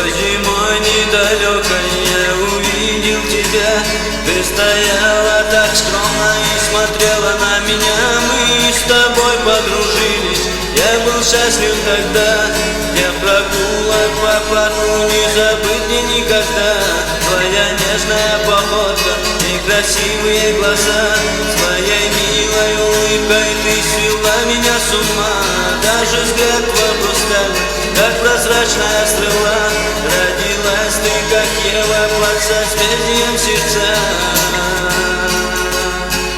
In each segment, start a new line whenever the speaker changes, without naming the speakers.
Той зимой недалекой я увидел тебя. Ты стояла так скромно и смотрела на меня. Мы с тобой подружились, я был счастлив тогда. Я прогулок по парку не забыть мне никогда. Твоя нежная походка и красивые глаза, своей милой улыбкой ты свела меня с ума. Даже взгляд твой хрустальный, как прозрачная стрела. Родилась ты, как Ева, под созвездием сердца.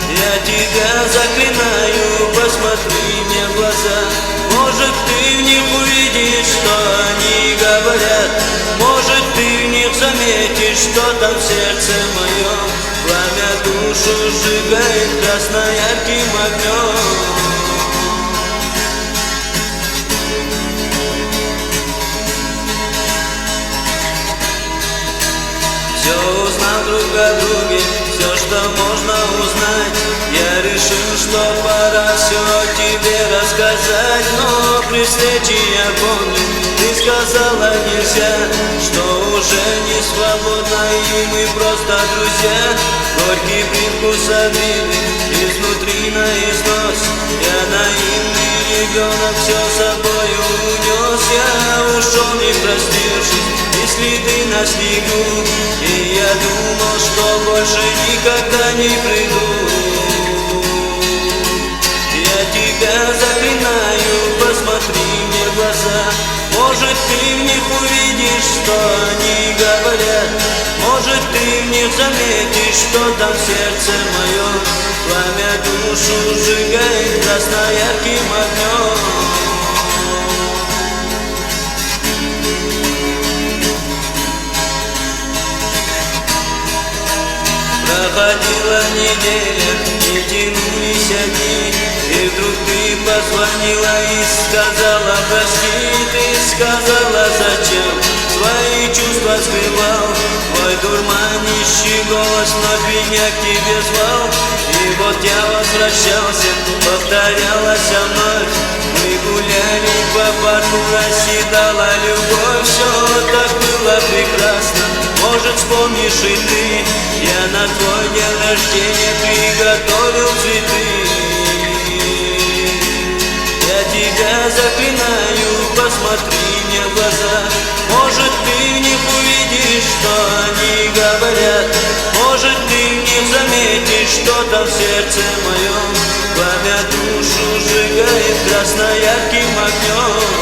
Я тебя заклинаю, посмотри мне в глаза. Может, ты в них увидишь, что они говорят. Может, ты в них заметишь, что там в сердце моем. Пламя душу сжигает красно-ярким огнем. Все узнал друг о друге, все, что можно узнать. Я решил, что пора все тебе рассказать. Но при встрече я помню, ты сказала нельзя, что уже не свободна и мы просто друзья. Горький привкус обиды изнутри наизнос. Я наивный ребенок все собою унес. Я ушел, не простившись, и следы на снегу. И я думал, что больше никогда не приду. Я тебя заклинаю, посмотри мне в глаза. Может, ты в них увидишь, что они говорят. Может, ты в них заметишь, что там в сердце моем. Пламя душу сжигает красно-ярким огнем. Проходила неделя, не тянулись дни, и вдруг ты позвонила и сказала прости. Ты сказала зачем, свои чувства скрывал. Твой дурманящий голос вновь меня к тебе звал. И вот я возвращался, повторялась вновь. Мы гуляли по парку, расседала любовь. Все так было прекрасно, может, вспомнишь и ты. Я на твой день рождения приготовил цветы. Я тебя заклинаю, посмотри мне в глаза. Может, ты в них увидишь, что они говорят. Может, ты в них заметишь, что там в сердце моем. Пламя душу сжигает красно-ярким огнем.